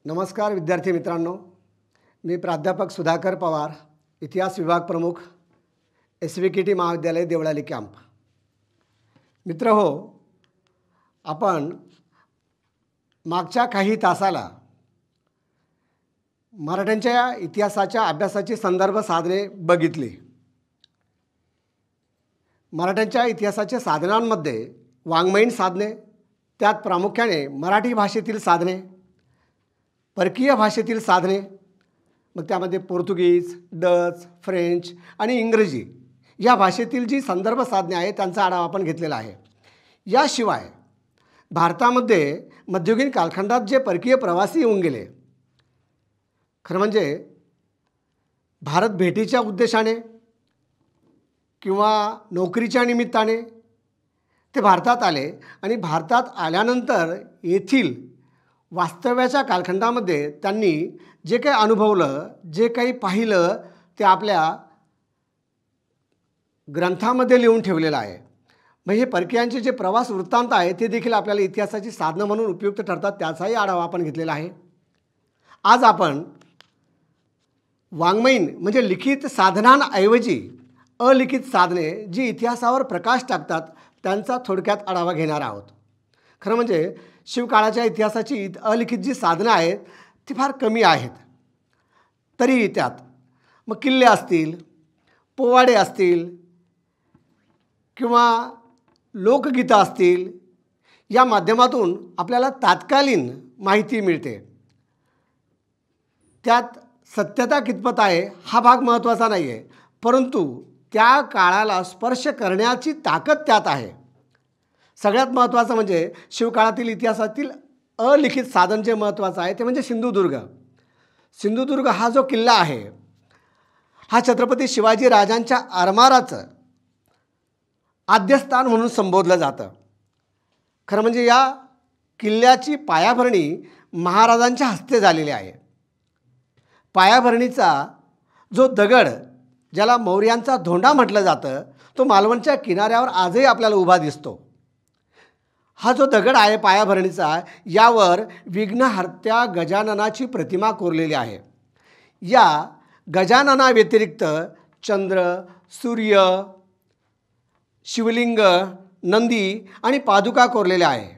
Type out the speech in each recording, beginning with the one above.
नमस्कार विद्यार्थी मित्रांनो, मी प्राध्यापक सुधाकर पवार, इतिहास विभाग प्रमुख, SVKT महाविद्यालय देवळाली कॅम्प. मित्र हो, आपण मागच्या काही तासाला मराठ्यांच्या इतिहासाच्या अभ्यासाची संदर्भ साधने बघितली. मराठ्यांच्या इतिहासाच्या साधनांमध्ये वाङ्मयीन साधने, त्यात प्रामुख्याने मराठी भाषेतील साधने, परकीय भाषेतील साधने, मग त्यामध्ये पोर्तुगीज, डच, फ्रेंच आणि इंग्रजी या भाषेतील जी संदर्भ साधने आहेत त्यांचा आढावा आपण घेतलेला आहे. याशिवाय भारतामध्ये मध्ययुगीन कालखंडात जे परकीय प्रवासी येऊन गेले, खरं म्हणजे भारत भेटीच्या उद्देशाने किंवा नोकरीच्या निमित्ताने ते भारतात आले आणि भारतात आल्यानंतर येथील वास्तव्याच्या कालखंडामध्ये त्यांनी जे काही अनुभवलं, जे काही पाहिलं ते आपल्या ग्रंथामध्ये लिहून ठेवलेलं आहे. मग हे परकीयांचे जे प्रवास वृत्तांत आहे ते देखील आपल्याला इतिहासाची साधनं म्हणून उपयुक्त ठरतात, त्याचाही आढावा आपण घेतलेला आहे. आज आपण वाङ्मयीन म्हणजे लिखित साधनांऐवजी अलिखित साधने जी इतिहासावर प्रकाश टाकतात त्यांचा थोडक्यात आढावा घेणार आहोत. खरं म्हणजे शिवकाळाच्या इतिहासाची अलिखित जी साधनं आहेत ती फार कमी आहेत. तरीही त्यात मग किल्ले असतील, पोवाडे असतील किंवा लोकगीतं असतील, या माध्यमातून आपल्याला तात्कालीन माहिती मिळते. त्यात सत्यता कितपत आहे हा भाग महत्त्वाचा नाही आहे, परंतु त्या काळाला स्पर्श करण्याची ताकद त्यात आहे. सगळ्यात महत्त्वाचं म्हणजे शिवकाळातील इतिहासातील अलिखित साधन जे महत्त्वाचं आहे ते म्हणजे सिंधुदुर्ग. सिंधुदुर्ग हा जो किल्ला आहे हा छत्रपती शिवाजी राजांच्या आरमाराचं आद्यस्थान म्हणून संबोधलं जातं. खरं म्हणजे या किल्ल्याची पायाभरणी महाराजांच्या हस्ते झालेली आहे. पायाभरणीचा जो दगड ज्याला मौर्यांचा धोंडा म्हटलं जातं तो मालवणच्या किनाऱ्यावर आजही आपल्याला उभा दिसतो. हा जो दगड आहे पायाभरणीचा, यावर विघ्नहर्त्या गजाननाची प्रतिमा कोरलेली आहे. या गजाननाव्यतिरिक्त चंद्र, सूर्य, शिवलिंग, नंदी आणि पादुका कोरलेल्या आहे.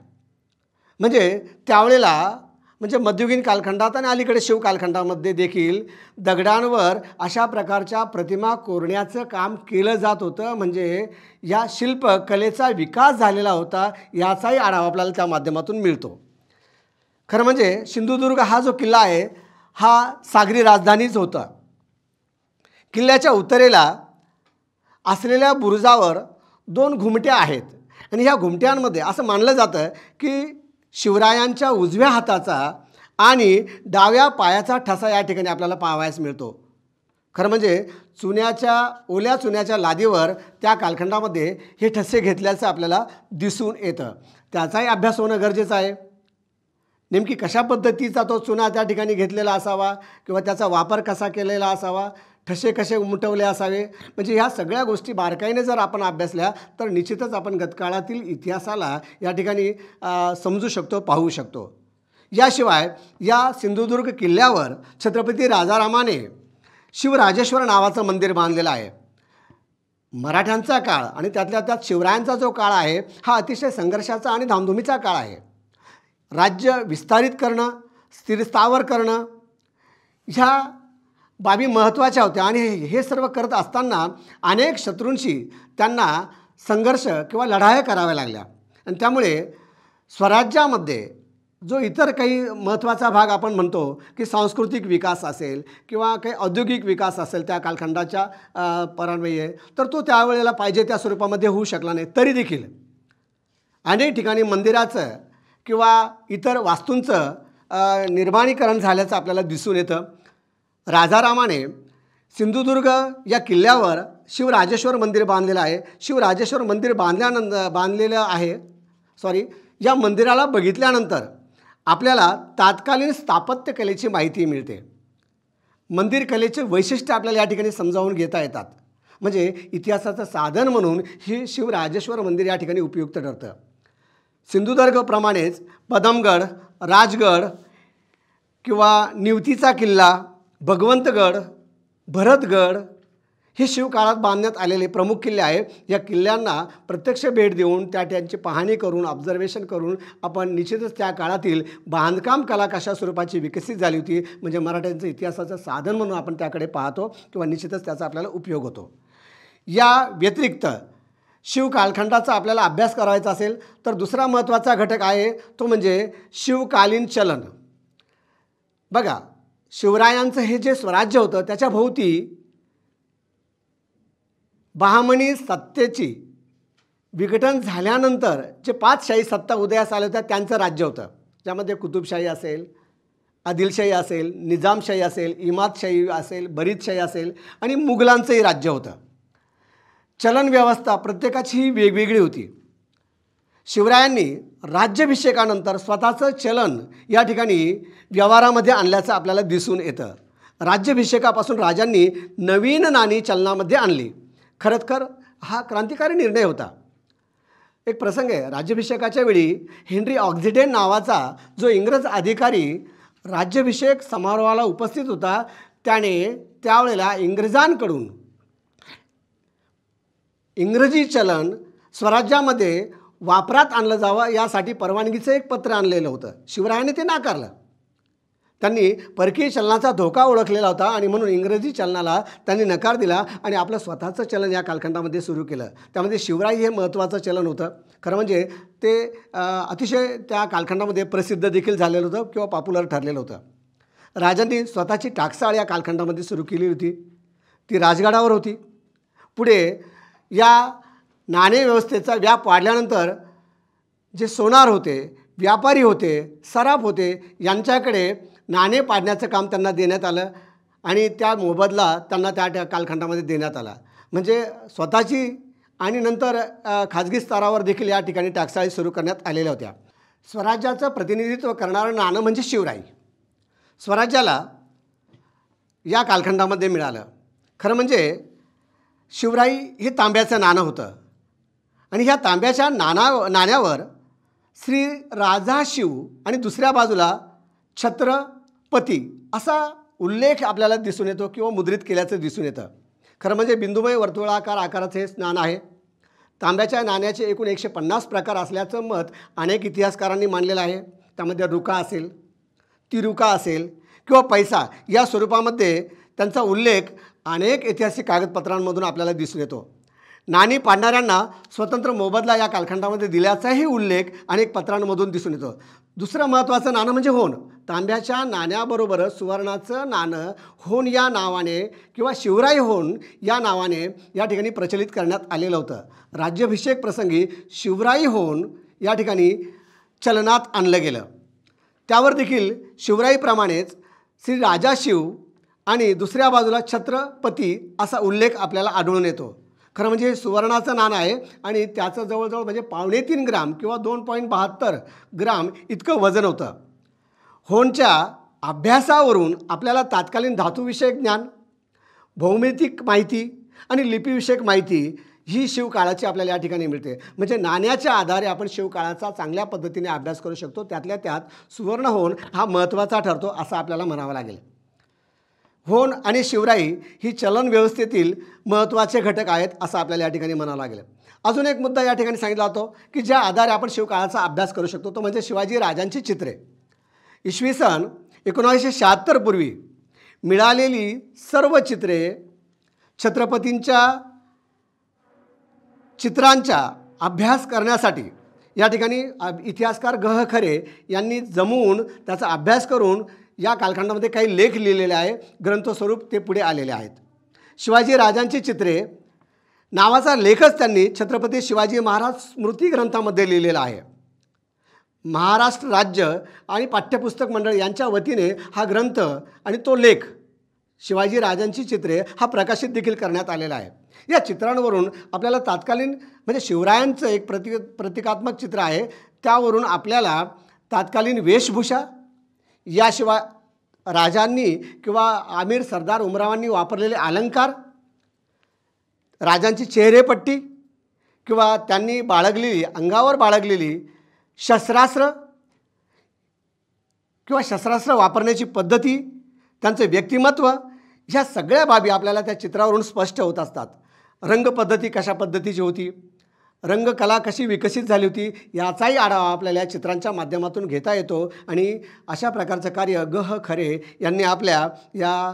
म्हणजे त्यावेळेला म्हणजे मध्ययुगीन कालखंडात आणि अलीकडे शिव कालखंडामध्ये देखील दगडांवर अशा प्रकारच्या प्रतिमा कोरण्याचं काम केलं जात होतं. म्हणजे या शिल्पकलेचा विकास झालेला होता, याचाही आढावा आपल्याला त्या माध्यमातून मिळतो. खरं म्हणजे सिंधुदुर्ग हा जो किल्ला आहे हा सागरी राजधानीच होता. किल्ल्याच्या उत्तरेला असलेल्या बुरुजावर 2 घुमट्या आहेत आणि ह्या घुमट्यांमध्ये असं मानलं जातं की शिवरायांच्या उजव्या हाताचा आणि डाव्या पायाचा ठसा या ठिकाणी आपल्याला पाहावयास मिळतो. खरं म्हणजे ओल्या चुन्याच्या लादीवर त्या कालखंडामध्ये हे ठसे घेतल्याचं आपल्याला दिसून येतं. त्याचाही अभ्यास होणं गरजेचं आहे. नेमकी कशा पद्धतीचा तो चुना त्या ठिकाणी घेतलेला असावा किंवा त्याचा वापर कसा केलेला असावा, ठसे कसे उमटवले असावे, म्हणजे ह्या सगळ्या गोष्टी बारकाईने जर आपण अभ्यासल्या तर निश्चितच आपण गतकाळातील इतिहासाला या ठिकाणी समजू शकतो, पाहू शकतो. याशिवाय या सिंधुदुर्ग किल्ल्यावर छत्रपती राजारामाने शिवराजेश्वर नावाचं मंदिर बांधलेलं आहे. मराठ्यांचा काळ आणि त्यातल्या त्यात शिवरायांचा जो काळ आहे हा अतिशय संघर्षाचा आणि धामधुमीचा काळ आहे. राज्य विस्तारित करणं, स्थिरस्थावर करणं ह्या बाबी महत्त्वाच्या होत्या आणि हे सर्व करत असताना अनेक शत्रूंशी त्यांना संघर्ष किंवा लढाया कराव्या लागल्या. आणि त्यामुळे स्वराज्यामध्ये जो इतर काही महत्त्वाचा भाग आपण म्हणतो की सांस्कृतिक विकास असेल किंवा काही औद्योगिक विकास असेल त्या कालखंडाच्या परन्वये, तर तो त्यावेळेला पाहिजे त्या स्वरूपामध्ये होऊ शकला नाही. तरी देखील अनेक ठिकाणी मंदिराचं किंवा इतर वास्तूंचं निर्माणीकरण झाल्याचं आपल्याला दिसून येतं. राजारामाने सिंधुदुर्ग या किल्ल्यावर शिवराजेश्वर मंदिर बांधलेलं आहे. शिवराजेश्वर मंदिर या मंदिराला बघितल्यानंतर आपल्याला तात्कालीन स्थापत्यकलेची माहिती मिळते. मंदिर कलेचे वैशिष्ट्य आपल्याला या ठिकाणी समजावून घेता येतात. म्हणजे इतिहासाचं साधन म्हणून हे शिवराजेश्वर मंदिर या ठिकाणी उपयुक्त ठरतं. सिंधुदुर्गप्रमाणेच पदमगड, राजगड किंवा निवतीचा किल्ला, भगवंतगड, भरतगड हे शिवकाळात बांधण्यात आलेले प्रमुख किल्ले आहे. या किल्ल्यांना प्रत्यक्ष भेट देऊन त्यांची पाहणी करून ऑब्झर्वेशन करून आपण निश्चितच त्या काळातील बांधकाम कला कशा स्वरूपाची विकसित झाली होती म्हणजे मराठ्यांचं इतिहासाचं साधन म्हणून आपण त्याकडे पाहतो किंवा निश्चितच त्याचा आपल्याला उपयोग होतो. या व्यतिरिक्त शिव कालखंडाचा आपल्याला अभ्यास करायचा असेल तर दुसरा महत्त्वाचा घटक आहे तो म्हणजे शिवकालीन चलन. बघा, शिवरायांचं हे जे स्वराज्य होतं त्याच्या भोवती बहामनी सत्तेची विघटन झाल्यानंतर जे 5 शाही सत्ता उदयास आल्या होत्या त्यांचं राज्य होतं, ज्यामध्ये कुतुबशाही असेल, आदिलशाही असेल, निजामशाही असेल, इमादशाही असेल, बरीदशाही असेल आणि मुघलांचंही राज्य होतं. चलन व्यवस्था प्रत्येकाची वेगवेगळी होती. शिवरायांनी राज्याभिषेकानंतर स्वतःचं चलन या ठिकाणी व्यवहारामध्ये आणल्याचं आपल्याला दिसून येतं. राज्याभिषेकापासून राजांनी नवीन नाणी चलनामध्ये आणली. खरंतर हा क्रांतिकारी निर्णय होता. एक प्रसंग आहे, राज्याभिषेकाच्या वेळी हेनरी ऑक्झिडेन नावाचा जो इंग्रज अधिकारी राज्याभिषेक समारोहाला उपस्थित होता त्याने त्यावेळेला इंग्रजांकडून इंग्रजी चलन स्वराज्यामध्ये वापरात आणलं जावं यासाठी परवानगीचं एक पत्र आणलेलं होतं. शिवरायांनी ते नाकारलं. त्यांनी परकीय चलनाचा धोका ओळखलेला होता आणि म्हणून इंग्रजी चलनाला त्यांनी नकार दिला आणि आपलं स्वतःचं चलन या कालखंडामध्ये सुरू केलं. त्यामध्ये शिवराई हे महत्त्वाचं चलन होतं. खरं म्हणजे ते अतिशय त्या कालखंडामध्ये प्रसिद्ध देखील झालेलं होतं किंवा पॉप्युलर ठरलेलं होतं. राजांनी स्वतःची टाकसाळ या कालखंडामध्ये सुरू केली होती. ती राजगडावर होती. पुढे या नाणे व्यवस्थेचा व्याप वाढल्यानंतर जे सोनार होते, व्यापारी होते, सराफ होते यांच्याकडे नाणे पाडण्याचं काम त्यांना देण्यात आलं आणि त्या मोबदला त्यांना त्या कालखंडामध्ये देण्यात आला. म्हणजे स्वतःची आणि नंतर खाजगी स्तरावर देखील या ठिकाणी टाकसाळी सुरू करण्यात आलेल्या होत्या. स्वराज्याचं प्रतिनिधित्व करणारं नाणं म्हणजे शिवराई स्वराज्याला या कालखंडामध्ये मिळालं. खरं म्हणजे शिवराई हे तांब्याचं नाणं होतं आणि ह्या तांब्याच्या नाण्यावर श्री राजा शिव आणि दुसऱ्या बाजूला छत्रपती असा उल्लेख आपल्याला दिसून येतो किंवा मुद्रित केल्याचं दिसून येतं. खरं म्हणजे बिंदुमय वर्तुळाकार आकाराचं हे नाणं आहे. तांब्याच्या नाण्याचे एकूण 150 प्रकार असल्याचं मत अनेक इतिहासकारांनी मांडलेलं आहे. त्यामध्ये रुका असेल, तिरुका असेल किंवा पैसा या स्वरूपामध्ये त्यांचा उल्लेख अनेक ऐतिहासिक कागदपत्रांमधून आपल्याला दिसून येतो. नाणी पाडणाऱ्यांना स्वतंत्र मोबदला या कालखंडामध्ये दिल्याचाही उल्लेख अनेक पत्रांमधून दिसून येतो. दुसरं महत्त्वाचं नाणं म्हणजे होन. तांब्याच्या नाण्याबरोबर सुवर्णाचं नाणं होन या नावाने किंवा शिवराई होन या नावाने या ठिकाणी प्रचलित करण्यात आलेलं होतं. राज्याभिषेक प्रसंगी शिवराई होन या ठिकाणी चलनात आणलं गेलं. त्यावर देखील शिवराईप्रमाणेच श्री राजा शिव आणि दुसऱ्या बाजूला छत्रपती असा उल्लेख आपल्याला आढळून येतो. खरं म्हणजे हे सुवर्णाचं नाणं आहे आणि त्याचं जवळजवळ म्हणजे 3.5 ग्राम किंवा 2.72 ग्राम इतकं वजन होतं. होनच्या अभ्यासावरून आपल्याला तात्कालीन धातुविषयक ज्ञान, भौमितिक माहिती आणि लिपीविषयक माहिती ही शिवकाळाची आपल्याला या ठिकाणी मिळते. म्हणजे नाण्याच्या आधारे आपण शिवकाळाचा चांगल्या पद्धतीने अभ्यास करू शकतो. त्यातल्या त्यात सुवर्ण होन हा महत्त्वाचा ठरतो असं आपल्याला म्हणावं लागेल. होन आणि शिवराई ही चलन व्यवस्थेतील महत्त्वाचे घटक आहेत असं आपल्याला या ठिकाणी म्हणावं लागेल. अजून एक मुद्दा या ठिकाणी सांगितला जातो की ज्या आधारे आपण शिवकाळाचा अभ्यास करू शकतो तो म्हणजे शिवाजी राजांची चित्रे. इसवी सन 1976 पूर्वी मिळालेली सर्व चित्रे छत्रपतींच्या चित्रांचा अभ्यास करण्यासाठी या ठिकाणी इतिहासकार ग. खरे यांनी जमवून त्याचा अभ्यास करून या कालखंडामध्ये काही लेख लिहिलेले आहे. ग्रंथस्वरूप ते पुढे आलेले आहेत. शिवाजी राजांची चित्रे नावाचा लेखच त्यांनी छत्रपती शिवाजी महाराज स्मृती ग्रंथामध्ये लिहिलेला आहे. महाराष्ट्र राज्य आणि पाठ्यपुस्तक मंडळ यांच्या वतीने हा ग्रंथ आणि तो लेख शिवाजी राजांची चित्रे हा प्रकाशित देखील करण्यात आलेला आहे. या चित्रांवरून आपल्याला तात्कालीन म्हणजे शिवरायांचं एक प्रतिकात्मक चित्र आहे. त्यावरून आपल्याला तात्कालीन वेशभूषा, याशिवाय राजांनी किंवा आमीर सरदार उमरावांनी वापरलेले अलंकार, राजांची चेहरेपट्टी किंवा त्यांनी बाळगलेली अंगावर बाळगलेली शस्त्रास्त्र किंवा शस्त्रास्त्र वापरण्याची पद्धती, त्यांचं व्यक्तिमत्व, ह्या सगळ्या बाबी आपल्याला त्या चित्रावरून स्पष्ट होत असतात. रंगपद्धती कशा पद्धतीची होती, रंगकला कशी विकसित झाली होती, याचाही आढावा आपल्याला या चित्रांच्या माध्यमातून घेता येतो. आणि अशा प्रकारचं कार्य ग. खरे यांनी आपल्या या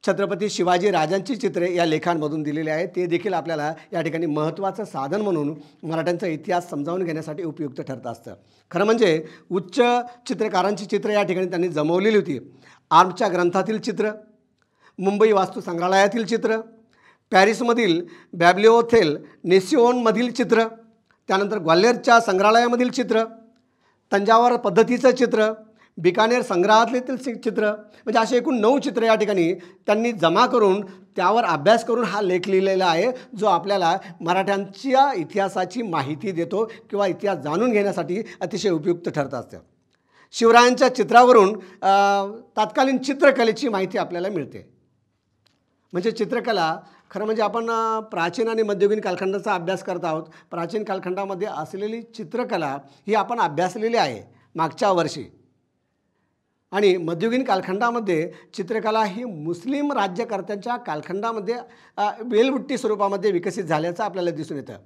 छत्रपती शिवाजी राजांची चित्रे या लेखांमधून दिलेले आहेत. ते देखील आपल्याला या ठिकाणी महत्त्वाचं साधन म्हणून मराठ्यांचा इतिहास समजावून घेण्यासाठी उपयुक्त ठरत असतं. खरं म्हणजे उच्च चित्रकारांची चित्र या ठिकाणी त्यांनी जमवलेली होती. आर्मच्या ग्रंथातील चित्र, मुंबई वास्तू संग्रहालयातील चित्र, पॅरिसमधील बॅब्लिओथेल नेसिओनमधील चित्र, त्यानंतर ग्वाल्हेरच्या संग्रहालयामधील चित्र, तंजावर पद्धतीचं चित्र, बिकानेर संग्रहालयातील चित्र, म्हणजे असे एकूण 9 चित्र या ठिकाणी त्यांनी जमा करून त्यावर अभ्यास करून हा लेख लिहिलेला आहे, जो आपल्याला मराठ्यांच्या इतिहासाची माहिती देतो किंवा इतिहास जाणून घेण्यासाठी अतिशय उपयुक्त ठरत असतं. शिवरायांच्या चित्रावरून तत्कालीन चित्रकलेची माहिती आपल्याला मिळते. म्हणजे चित्रकला खरं म्हणजे आपण प्राचीन आणि मध्ययुगीन कालखंडाचा अभ्यास करत आहोत. प्राचीन कालखंडामध्ये असलेली चित्रकला ही आपण अभ्यासलेली आहे मागच्या वर्षी. आणि मध्ययुगीन कालखंडामध्ये चित्रकला ही मुस्लिम राज्यकर्त्यांच्या कालखंडामध्ये वेलबुट्टी स्वरूपामध्ये विकसित झाल्याचं आपल्याला दिसून येतं.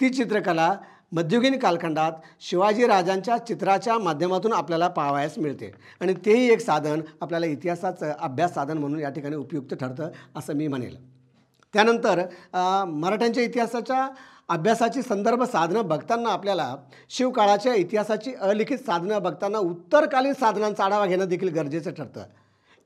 ती चित्रकला मध्ययुगीन कालखंडात शिवाजी राजांच्या चित्राच्या माध्यमातून आपल्याला पाहावयास मिळते. आणि तेही एक साधन आपल्याला इतिहासाचं अभ्यास साधन म्हणून या ठिकाणी उपयुक्त ठरतं असं मी म्हणेल. त्यानंतर मराठ्यांच्या इतिहासाच्या अभ्यासाची संदर्भ साधनं बघताना आपल्याला शिवकाळाच्या इतिहासाची अलिखित साधनं बघताना उत्तरकालीन साधनांचा आढावा घेणं देखील गरजेचं ठरतं.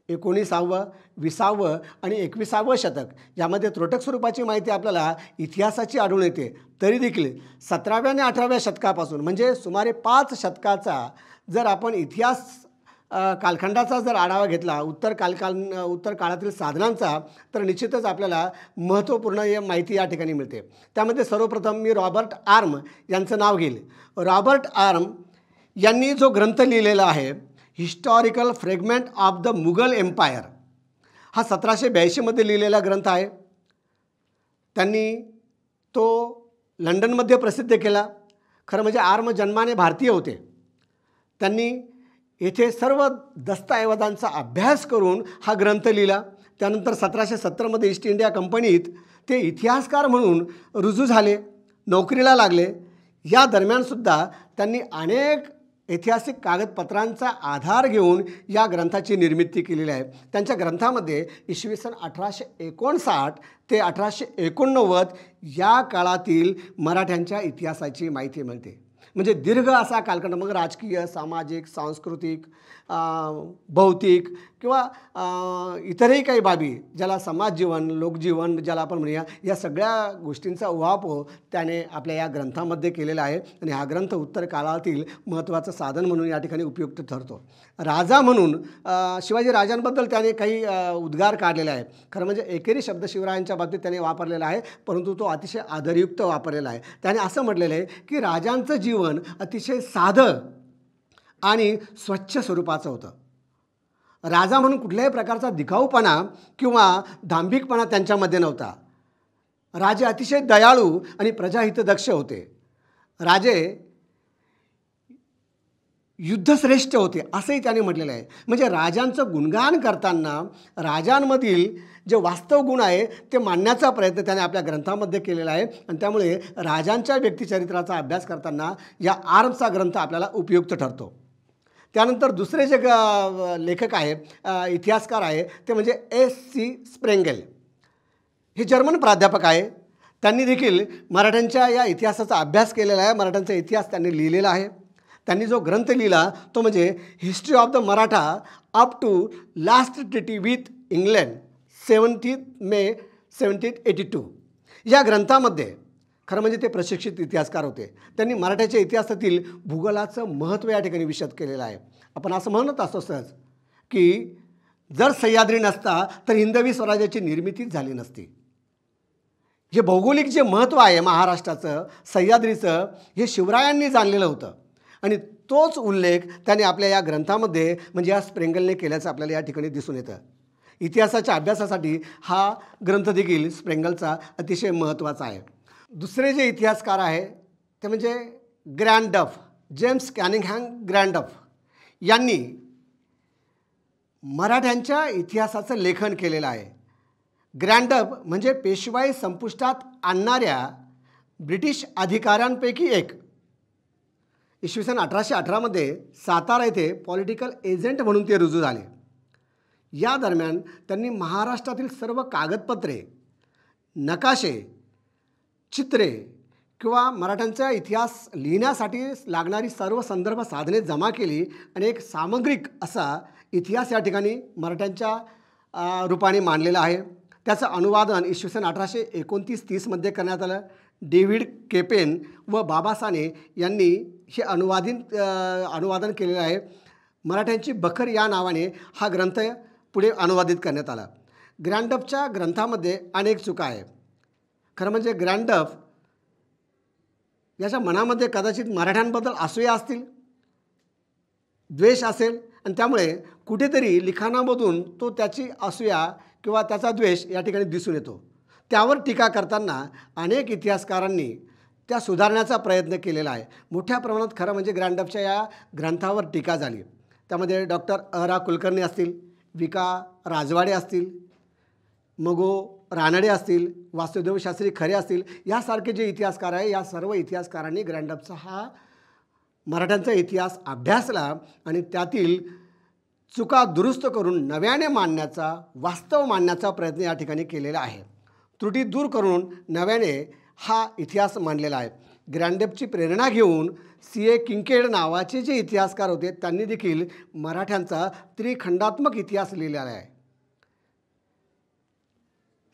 19वे, 20वे आणि 21वे शतक यामध्ये त्रोटक स्वरूपाची माहिती आपल्याला इतिहासाची आढळून येते. तरी देखील 17व्या आणि 18व्या शतकापासून म्हणजे सुमारे 5 शतकाचा जर आपण इतिहास कालखंडाचा जर आढावा घेतला उत्तर काळातील साधनांचा, तर निश्चितच आपल्याला महत्त्वपूर्ण माहिती या ठिकाणी मिळते. त्यामध्ये सर्वप्रथम मी रॉबर्ट आर्म यांचं नाव घेईल. रॉबर्ट आर्म यांनी जो ग्रंथ लिहिलेला आहे historical fragment of the Mughal empire, हा 1782मध्ये लिहिलेला ग्रंथ आहे. त्यांनी तो लंडनमध्ये प्रसिद्ध केला. खरं म्हणजे आर्म जन्माने भारतीय होते. त्यांनी येथे सर्व दस्तऐवजांचा अभ्यास करून हा ग्रंथ लिहिला. त्यानंतर 1770मध्ये ईस्ट इंडिया कंपनीत ते इतिहासकार म्हणून रुजू झाले, नोकरीला लागले. या दरम्यानसुद्धा त्यांनी अनेक ऐतिहासिक कागदपत्रांचा आधार घेऊन या ग्रंथाची निर्मिती केलेली आहे. त्यांच्या ग्रंथामध्ये इसवी सन 1859 ते 1889 या काळातील मराठ्यांच्या इतिहासाची माहिती मिळते. म्हणजे दीर्घ असा कालखंड, मग राजकीय, सामाजिक, सांस्कृतिक, भौतिक किंवा इतरही काही बाबी, ज्याला समाजजीवन, लोकजीवन ज्याला आपण म्हणूया, या सगळ्या गोष्टींचा उहापोह त्याने आपल्या या ग्रंथामध्ये केलेला आहे. आणि हा ग्रंथ उत्तर काळातील महत्त्वाचं साधन म्हणून या ठिकाणी उपयुक्त ठरतो. राजा म्हणून शिवाजी राजांबद्दल त्याने काही उद्गार काढलेले आहे. खरं म्हणजे एकेरी शब्द शिवरायांच्या बाबतीत त्याने वापरलेला आहे, परंतु तो अतिशय आदरयुक्त वापरलेला आहे. त्याने असं म्हटलेलं आहे की राजांचं जीवन अतिशय साधं आणि स्वच्छ स्वरूपाचं होतं. राजा म्हणून कुठल्याही प्रकारचा दिखाऊपणा किंवा दांभिकपणा त्यांच्यामध्ये नव्हता. राजे अतिशय दयाळू आणि प्रजाहितदक्ष होते. राजे युद्धश्रेष्ठ होते असंही त्याने म्हटलेलं आहे. म्हणजे राजांचं गुणगान करताना राजांमधील जे वास्तव गुण आहे ते मांडण्याचा प्रयत्न त्याने आपल्या ग्रंथामध्ये केलेला आहे. आणि त्यामुळे राजांच्या व्यक्तिचरित्राचा अभ्यास करताना या आर्मचा ग्रंथ आपल्याला उपयुक्त ठरतो. त्यानंतर दुसरे जे लेखक आहे, इतिहासकार आहे, ते म्हणजे S.C. स्प्रेंगेल. हे जर्मन प्राध्यापक आहे. त्यांनी देखील मराठ्यांच्या या इतिहासाचा अभ्यास केलेला आहे. मराठ्यांचा इतिहास त्यांनी लिहिलेला आहे. त्यांनी जो ग्रंथ लिहिला तो म्हणजे history of the Maratha up to last treaty with England 17 May 1782. या ग्रंथामध्ये खरं म्हणजे ते प्रशिक्षित इतिहासकार होते. त्यांनी मराठ्याच्या इतिहासातील भूगोलाचं महत्त्व या ठिकाणी विशद केलेलं आहे. आपण असं म्हणत असतो सहज की जर सह्याद्री नसता तर हिंदवी स्वराज्याची निर्मितीच झाली नसती. हे भौगोलिक जे महत्त्व आहे महाराष्ट्राचं, सह्याद्रीचं, हे शिवरायांनी जाणलेलं होतं. आणि तोच उल्लेख त्याने आपल्या या ग्रंथामध्ये म्हणजे या स्प्रेंगलने केल्याचं आपल्याला या ठिकाणी दिसून येतं. इतिहासाच्या अभ्यासासाठी हा ग्रंथ देखील स्प्रेंगलचा अतिशय महत्त्वाचा आहे. दुसरे जे इतिहासकार आहे ते म्हणजे ग्रँडफ, जेम्स कॅनिंगहॅम ग्रँडफ. यांनी मराठ्यांच्या इतिहासाचं लेखन केलेलं आहे. ग्रँडअप म्हणजे पेशवाई संपुष्टात आणणाऱ्या ब्रिटिश अधिकाऱ्यांपैकी एक. इसवी सन 1818मध्ये सातारा येथे पॉलिटिकल एजंट म्हणून ते रुजू झाले. या दरम्यान त्यांनी महाराष्ट्रातील सर्व कागदपत्रे, नकाशे, चित्रे किंवा मराठ्यांचा इतिहास लिहिण्यासाठी लागणारी सर्व संदर्भ साधने जमा केली आणि एक सामग्रिक असा इतिहास या ठिकाणी मराठ्यांच्या रूपाने मांडलेला आहे. त्याचं अनुवादन इसवी सन 1829-30मध्ये करण्यात आलं. डेव्हिड केपेन व बाबा साने यांनी हे अनुवादन केलेलं आहे. मराठ्यांची बखर या नावाने हा ग्रंथ पुढे अनुवादित करण्यात आला. ग्रँडअपच्या ग्रंथामध्ये अनेक चुका आहे. खरं म्हणजे ग्रँडअप याच्या मनामध्ये कदाचित मराठ्यांबद्दल असूया असतील, द्वेष असेल आणि त्यामुळे कुठेतरी लिखाणामधून तो त्याची असूया किंवा त्याचा द्वेष या ठिकाणी दिसून येतो. त्यावर टीका करताना अनेक इतिहासकारांनी त्या सुधारण्याचा प्रयत्न केलेला आहे. मोठ्या प्रमाणात खरं म्हणजे ग्रँडअपच्या या ग्रंथावर टीका झाली. त्यामध्ये डॉक्टर रा कुलकर्णी असतील, विका राजवाडे असतील, मगो रानडे असतील, वासुदेव शास्त्री खरे असतील, यासारखे जे इतिहासकार आहे या सर्व इतिहासकारांनी ग्रँडअपचा हा मराठ्यांचा इतिहास अभ्यासला आणि त्यातील चुका दुरुस्त करून नव्याने मांडण्याचा, वास्तव मांडण्याचा प्रयत्न या ठिकाणी केलेला आहे. त्रुटी दूर करून नव्याने हा इतिहास मांडलेला आहे. ग्रँडअपची प्रेरणा घेऊन C.A. किंकेड नावाचे जे इतिहासकार होते त्यांनी देखील मराठ्यांचा त्रिखंडात्मक इतिहास लिहिलेला आहे.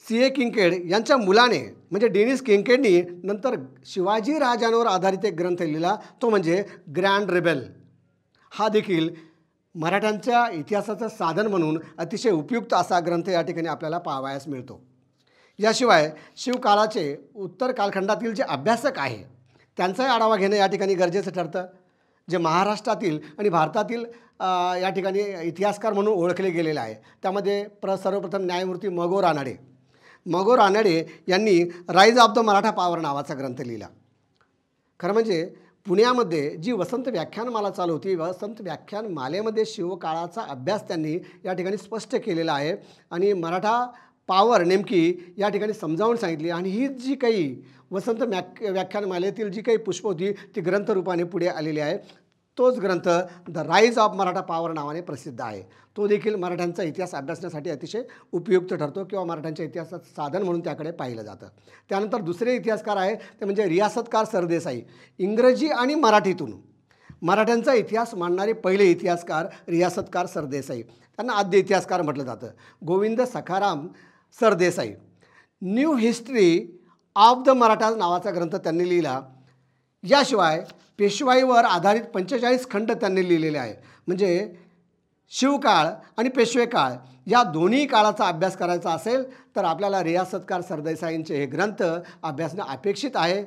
C.A. किंकेड यांच्या मुलाने म्हणजे डेनिस किंकेडनी नंतर शिवाजी राजांवर आधारित एक ग्रंथ लिहिला, तो म्हणजे ग्रँड रेबेल. हा देखील मराठ्यांच्या इतिहासाचं साधन म्हणून अतिशय उपयुक्त असा ग्रंथ या ठिकाणी आपल्याला पाहावयास मिळतो. याशिवाय शिवकाळाचे उत्तर कालखंडातील जे अभ्यासक आहे त्यांचाही आढावा घेणं या ठिकाणी गरजेचं ठरतं. जे महाराष्ट्रातील आणि भारतातील या ठिकाणी इतिहासकार म्हणून ओळखले गेलेले आहे. त्यामध्ये सर्वप्रथम न्यायमूर्ती मगो रानडे यांनी rise of the Maratha power नावाचा ग्रंथ लिहिला. खरं म्हणजे पुण्यामध्ये जी वसंत व्याख्यानमाला चालू होती, वसंत व्याख्यानमालेमध्ये शिवकाळाचा अभ्यास त्यांनी या ठिकाणी स्पष्ट केलेला आहे आणि मराठा पॉवर नेमकी या ठिकाणी समजावून सांगितली. आणि ही जी काही वसंत व्याख्यानमालेतील जी काही पुष्प होती ती ग्रंथरूपाने पुढे आलेली आहे. तोच ग्रंथ the rise of Maratha power नावाने प्रसिद्ध आहे. तो देखील मराठ्यांचा इतिहास अभ्यासण्यासाठी अतिशय उपयुक्त ठरतो किंवा मराठ्यांच्या इतिहासाचं साधन म्हणून त्याकडे पाहिलं जातं. त्यानंतर दुसरे इतिहासकार आहे ते म्हणजे रियासतकार सरदेसाई. इंग्रजी आणि मराठीतून मराठ्यांचा इतिहास मांडणारे पहिले इतिहासकार रियासतकार सरदेसाई. त्यांना आद्य इतिहासकार म्हटलं जातं. Govind Sakharam Sardesai new history of the Maratha नावाचा ग्रंथ त्यांनी लिहिला. याशिवाय पेशवाईवर आधारित 45 खंड त्यांनी लिहिलेले आहे. म्हणजे शिवकाळ आणि पेशवेकाळ या दोन्ही काळाचा अभ्यास करायचा असेल तर आपल्याला रियासतकार सरदेसाईंचे हे ग्रंथ अभ्यासणं अपेक्षित आहे.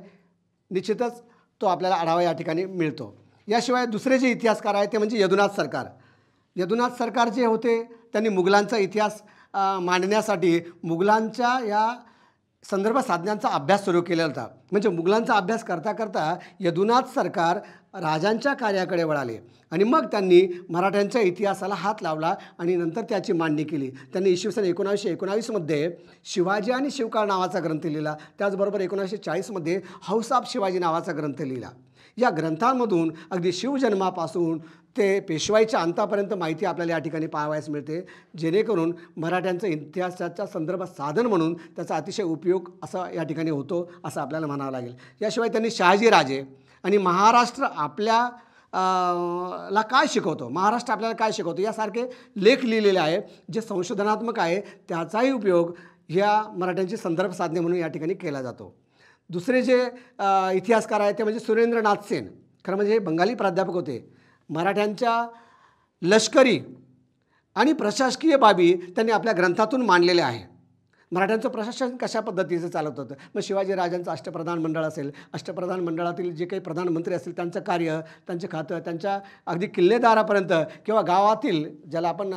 निश्चितच तो आपल्याला आढावा या ठिकाणी मिळतो. याशिवाय दुसरे जे इतिहासकार आहेत ते म्हणजे यदुनाथ सरकार जे होते त्यांनी मुघलांचा इतिहास मांडण्यासाठी मुघलांच्या या संदर्भ साधनांचा अभ्यास सुरू केलेला होता. म्हणजे मुघलांचा अभ्यास करता करता यदुनाथ सरकार राजांच्या कार्याकडे वळाले आणि मग त्यांनी मराठ्यांच्या इतिहासाला हात लावला आणि नंतर त्याची मांडणी केली. त्यांनी इसवी सन 1919मध्ये शिवाजी आणि शिवकाळ नावाचा ग्रंथ लिहिला. त्याचबरोबर 1940मध्ये हाऊस ऑफ शिवाजी नावाचा ग्रंथ लिहिला. या ग्रंथांमधून अगदी शिवजन्मापासून ते पेशवाईच्या अंतापर्यंत माहिती आपल्याला या ठिकाणी पाहावयास मिळते, जेणेकरून मराठ्यांचं इतिहासाचा संदर्भ साधन म्हणून त्याचा अतिशय उपयोग असा या ठिकाणी होतो असं आपल्याला म्हणावं लागेल. याशिवाय त्यांनी शहाजीराजे आणि महाराष्ट्र आपल्या ला काय शिकवतो, महाराष्ट्र आपल्याला काय शिकवतो यासारखे लेख लिहिलेले आहे जे संशोधनात्मक आहे. त्याचाही उपयोग ह्या मराठ्यांची संदर्भ साधने म्हणून या ठिकाणी केला जातो. दुसरे जे इतिहासकार आहेत ते म्हणजे सुरेंद्रनाथ सेन. खरं म्हणजे हे बंगाली प्राध्यापक होते. मराठ्यांच्या लष्करी आणि प्रशासकीय बाबी त्यांनी आपल्या ग्रंथातून मांडलेल्या आहे. मराठ्यांचं प्रशासन कशा पद्धतीचं चालत होतं. मग शिवाजी राजांचं अष्टप्रधान मंडळ असेल, अष्टप्रधान मंडळातील जे काही प्रधानमंत्री असतील त्यांचं कार्य, त्यांचं खातं, त्यांच्या अगदी किल्लेदारापर्यंत किंवा गावातील ज्याला आपण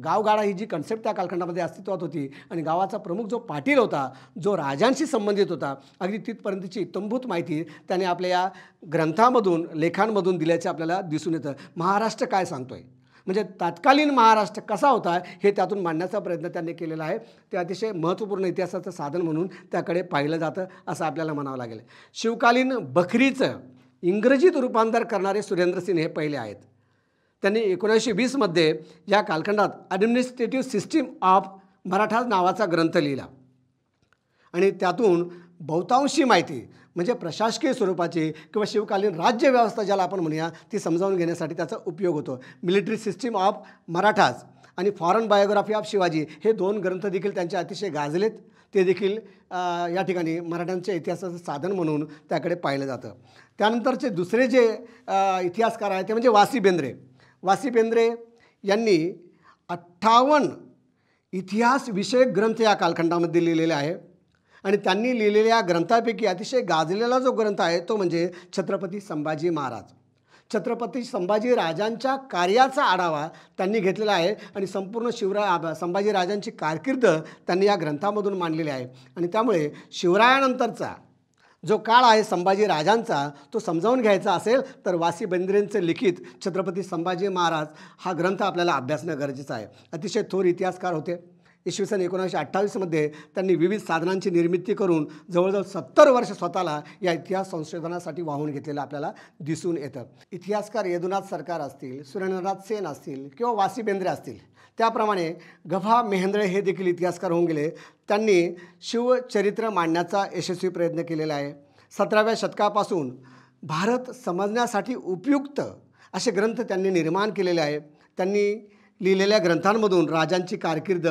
गावगाडा ही जी कन्सेप्ट त्या कालखंडामध्ये अस्तित्वात होती आणि गावाचा प्रमुख जो पाटील होता, जो राजांशी संबंधित होता, अगदी तिथपर्यंतची इत्थंभूत माहिती त्याने आपल्या या ग्रंथामधून, लेखांमधून दिल्याचे आपल्याला दिसून येतं. महाराष्ट्र काय सांगतोय, म्हणजे तत्कालीन महाराष्ट्र कसा होता हे त्यातून मांडण्याचा प्रयत्न त्यांनी केलेला आहे. ते अतिशय महत्त्वपूर्ण इतिहासाचं साधन म्हणून त्याकडे पाहिलं जातं असं आपल्याला म्हणावं लागेल. शिवकालीन बखरीचं इंग्रजीत रूपांतर करणारे सुरेंद्र सिंह हे पहिले आहेत. त्यांनी 1920मध्ये या कालखंडात ॲडमिनिस्ट्रेटिव्ह सिस्टीम ऑफ मराठाज नावाचा ग्रंथ लिहिला आणि त्यातून बहुतांशी माहिती म्हणजे प्रशासकीय स्वरूपाची किंवा शिवकालीन राज्यव्यवस्था ज्याला आपण म्हणूया ती समजावून घेण्यासाठी त्याचा उपयोग होतो. मिलिटरी सिस्टीम ऑफ मराठाज आणि फॉरेन बायोग्राफी ऑफ शिवाजी हे 2 ग्रंथ देखील त्यांचे अतिशय गाजलेत. ते देखील या ठिकाणी मराठ्यांच्या इतिहासाचं साधन म्हणून त्याकडे पाहिलं जातं. त्यानंतरचे दुसरे जे इतिहासकार आहेत ते म्हणजे वासी बेंद्रे. वासी बेंद्रे यांनी 58 इतिहास विषयक ग्रंथ या कालखंडामध्ये लिहिलेले आहे आणि त्यांनी लिहिलेल्या ग्रंथापैकी अतिशय गाजलेला जो ग्रंथ आहे तो म्हणजे छत्रपती संभाजी महाराज. छत्रपती संभाजी राजांच्या कार्याचा आढावा त्यांनी घेतलेला आहे आणि संपूर्ण संभाजी राजांची कारकीर्द त्यांनी या ग्रंथामधून मांडलेली आहे. आणि त्यामुळे शिवरायानंतरचा जो काळ आहे संभाजी राजांचा तो समजावून घ्यायचा असेल तर वासी बेंद्रेंचे लिखित छत्रपती संभाजी महाराज हा ग्रंथ आपल्याला अभ्यासणं गरजेचं आहे. अतिशय थोर इतिहासकार होते. इसवी सन 1928मध्ये त्यांनी विविध साधनांची निर्मिती करून जवळजवळ 70 वर्ष स्वतःला या इतिहास संशोधनासाठी वाहून घेतलेलं आपल्याला दिसून येतं. इतिहासकार यदुनाथ सरकार असतील, सुरेंद्रनाथ सेन असतील किंवा वासी बेंद्रे असतील, त्याप्रमाणे गफा मेहेंद्रे हे देखील इतिहासकार होऊन गेले. त्यांनी शिवचरित्र मांडण्याचा यशस्वी प्रयत्न केलेला आहे. 17व्या शतकापासून भारत समजण्यासाठी उपयुक्त असे ग्रंथ त्यांनी निर्माण केलेले आहे. त्यांनी लिहिलेल्या ग्रंथांमधून राजांची कारकीर्द,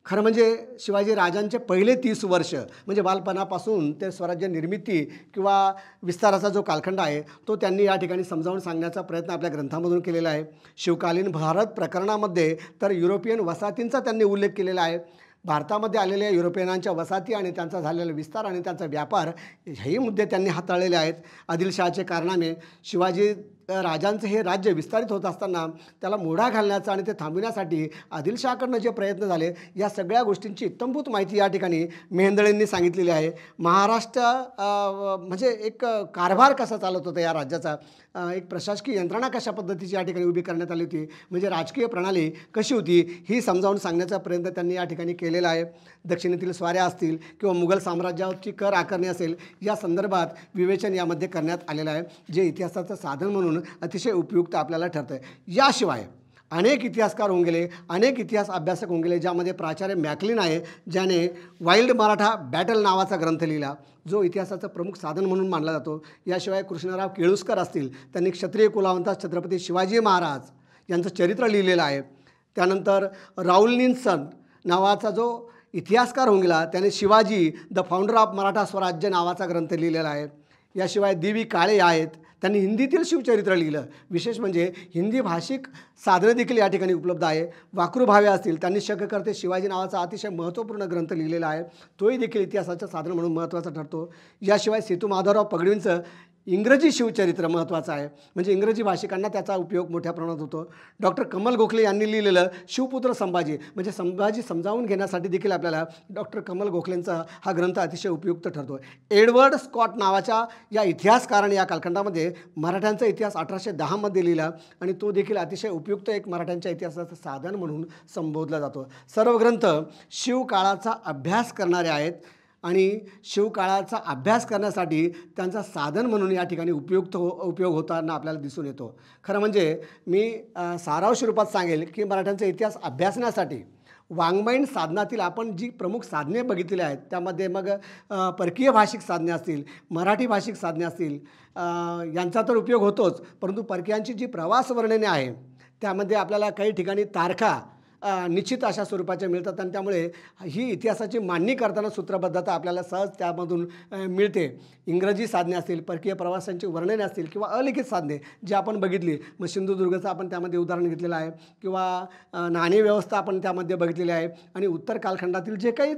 खरं म्हणजे शिवाजी राजांचे पहिले 30 वर्ष म्हणजे बालपणापासून ते स्वराज्य निर्मिती किंवा विस्ताराचा जो कालखंड आहे तो त्यांनी या ठिकाणी समजावून सांगण्याचा प्रयत्न आपल्या ग्रंथामधून केलेला आहे. शिवकालीन भारत प्रकरणामध्ये तर युरोपियन वसाहतींचा त्यांनी उल्लेख केलेला आहे. भारतामध्ये आलेल्या युरोपियनांच्या वसाहती आणि त्यांचा झालेला विस्तार आणि त्यांचा व्यापार हेही मुद्दे त्यांनी हाताळलेले आहेत. आदिलशहाचे कारनामे, शिवाजी राजांचं हे राज्य विस्तारित होत असताना त्याला मोडा घालण्याचा आणि ते थांबविण्यासाठी आदिलशहाकडनं जे प्रयत्न झाले या सगळ्या गोष्टींची इत्थंभूत माहिती या ठिकाणी मेहेंदळेंनी सांगितलेली आहे. महाराष्ट्र म्हणजे एक कारभार कसा चालत होता या राज्याचा, एक प्रशासकीय यंत्रणा कशा पद्धतीची या ठिकाणी उभी करण्यात आली होती, म्हणजे राजकीय प्रणाली कशी होती ही समजावून सांगण्याचा प्रयत्न त्यांनी या ठिकाणी केलेला आहे. दक्षिणेतील स्वाऱ्या असतील किंवा मुघल साम्राज्याची कर आकारणी असेल या संदर्भात विवेचन यामध्ये करण्यात आलेलं आहे, जे इतिहासाचं साधन म्हणून अतिशय उपयुक्त आपल्याला ठरतं. याशिवाय अनेक इतिहासकार होऊन गेले, अनेक इतिहास अभ्यासक होऊन गेले, ज्यामध्ये प्राचार्य मॅकलिन आहे ज्याने वाईल्ड मराठा बॅटल नावाचा ग्रंथ लिहिला जो इतिहासाचं प्रमुख साधन म्हणून मानला जातो. याशिवाय कृष्णराव केळुस्कर असतील, त्यांनी क्षत्रिय कुलावंत छत्रपती शिवाजी महाराज यांचं चरित्र लिहिलेलं आहे. त्यानंतर राहुल निन्सन नावाचा जो इतिहासकार होऊन गेला त्याने Shivaji the founder of Maratha स्वराज्य नावाचा ग्रंथ लिहिलेला आहे. याशिवाय देवी काळे आहेत, त्यांनी हिंदीतील शिवचरित्र लिहिलं. विशेष म्हणजे हिंदी भाषिक साधनं देखील या ठिकाणी उपलब्ध आहे. वाकरू भावे असतील, त्यांनी शककर्ते शिवाजी नावाचा अतिशय महत्त्वपूर्ण ग्रंथ लिहिलेला आहे, तोही देखील इतिहासाचं साधन म्हणून महत्त्वाचा ठरतो. याशिवाय सेतू माधवराव पगडींचं इंग्रजी शिवचरित्र महत्त्वाचं आहे, म्हणजे इंग्रजी भाषिकांना त्याचा उपयोग मोठ्या प्रमाणात होतो. डॉक्टर कमल गोखले यांनी लिहिलेलं शिवपुत्र संभाजी म्हणजे संभाजी समजावून घेण्यासाठी देखील आपल्याला डॉक्टर कमल गोखलेंचा हा ग्रंथ अतिशय उपयुक्त ठरतो. एडवर्ड स्कॉट नावाच्या या इतिहासकाराने या कालखंडामध्ये मराठ्यांचा इतिहास 1810मध्ये लिहिला आणि तो देखील अतिशय उपयुक्त एक मराठ्यांच्या इतिहासाचं साधन म्हणून संबोधला जातो. सर्व ग्रंथ शिवकाळाचा अभ्यास करणारे आहेत आणि शिवकाळाचा अभ्यास करण्यासाठी त्यांचा साधन म्हणून या ठिकाणी उपयोग होताना आपल्याला दिसून येतो. खरं म्हणजे मी सारांश रूपात सांगेल की मराठ्यांचा इतिहास अभ्यासण्यासाठी वाङ्मयीन साधनातील आपण जी प्रमुख साधने बघितलेली आहेत त्यामध्ये मग परकीय भाषिक साधने असतील, मराठी भाषिक साधने असतील, यांचा तर उपयोग होतोच, परंतु परकीयांची जी प्रवास वर्णने आहे त्यामध्ये आपल्याला काही ठिकाणी तारखा निश्चित अशा स्वरूपाच्या मिळतात आणि त्यामुळे ही इतिहासाची मांडणी करताना सूत्रबद्धता आपल्याला सहज त्यामधून मिळते. इंग्रजी साधने असतील, परकीय प्रवासांची वर्णने असतील किंवा अलिखित साधने जी आपण बघितली, मग सिंधुदुर्गचं आपण त्यामध्ये उदाहरण घेतलेलं आहे किंवा नाणी व्यवस्था आपण त्यामध्ये बघितलेली आहे आणि उत्तर कालखंडातील जे काही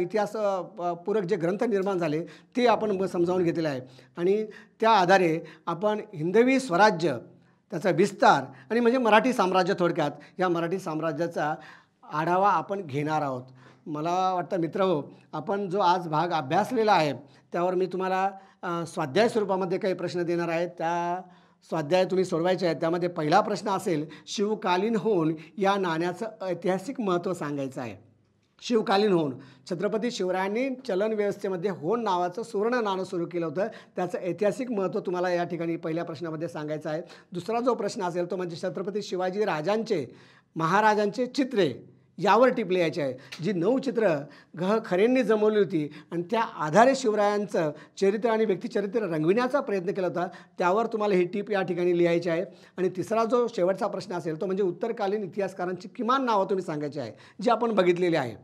इतिहास पूरक जे ग्रंथ निर्माण झाले ते आपण समजावून घेतलेले आहे आणि त्या आधारे आपण हिंदवी स्वराज्य, त्याचा विस्तार आणि म्हणजे मराठी साम्राज्य, थोडक्यात या मराठी साम्राज्याचा आढावा आपण घेणार आहोत. मला वाटतं मित्रहो, आपण जो आज भाग अभ्यासलेला आहे त्यावर मी तुम्हाला स्वाध्याय स्वरूपामध्ये काही प्रश्न देणार आहेत. त्या स्वाध्याय तुम्ही सोडवायचे आहेत. त्यामध्ये पहिला प्रश्न असेल, शिवकालीन होऊन या नाण्याचं ऐतिहासिक महत्त्व सांगायचं आहे. शिवकालीन होऊन, छत्रपती शिवरायांनी चलन व्यवस्थेमध्ये होन नावाचं सुवर्ण नाणं सुरू केलं होतं. त्याचं ऐतिहासिक महत्त्व तुम्हाला या ठिकाणी पहिल्या प्रश्नामध्ये सांगायचं आहे. दुसरा जो प्रश्न असेल तो म्हणजे छत्रपती शिवाजी राजांचे, महाराजांचे चित्रे यावर टिपले यायचे आहे. जी 9 चित्र खरेंनी जमवली होती आणि त्या आधारे शिवरायांचं चरित्र आणि व्यक्तिचरित्र रंगविण्याचा प्रयत्न केला होता, त्यावर तुम्हाला ही टीप या ठिकाणी लिहायची आहे. आणि तिसरा जो शेवटचा प्रश्न असेल तो म्हणजे उत्तरकालीन इतिहासकारांची किमान नावं तुम्ही सांगायची आहे जी आपण बघितलेली आहे.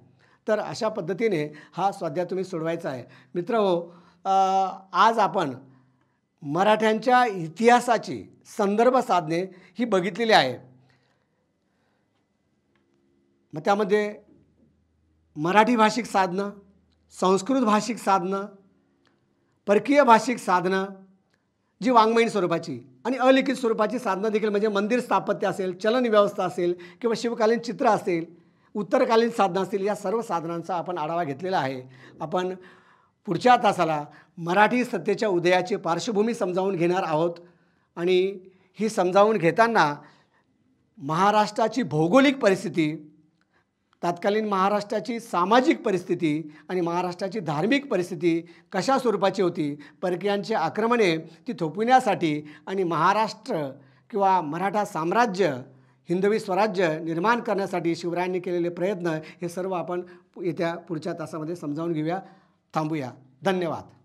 तर अशा पद्धतीने हा स्वाध्याय तुम्ही सोडवायचा आहे. मित्रहो, आज आपण मराठ्यांच्या इतिहासाची संदर्भ साधने ही बघितलेली आहे. मग त्यामध्ये मराठी भाषिक साधनं, संस्कृत भाषिक साधनं, परकीय भाषिक साधनं जी वाङ्मयीन स्वरूपाची आणि अलिखित स्वरूपाची साधनं देखील म्हणजे मंदिर स्थापत्य असेल, चलन व्यवस्था असेल किंवा शिवकालीन चित्र असेल, उत्तरकालीन साधनं असतील, या सर्व साधनांचा आपण आढावा घेतलेला आहे. आपण पुढच्या तासाला मराठी सत्तेच्या उदयाची पार्श्वभूमी समजावून घेणार आहोत आणि ही समजावून घेताना महाराष्ट्राची भौगोलिक परिस्थिती, तत्कालीन महाराष्ट्राची सामाजिक परिस्थिती आणि महाराष्ट्राची धार्मिक परिस्थिती कशा स्वरूपाची होती, परकीयांची आक्रमणे ती थोपविण्यासाठी आणि महाराष्ट्र किंवा मराठा साम्राज्य, हिंदवी स्वराज्य निर्माण करण्यासाठी शिवरायांनी केलेले प्रयत्न, हे सर्व आपण येत्या पुढच्या तासामध्ये समजावून घेऊया. थांबूया. धन्यवाद.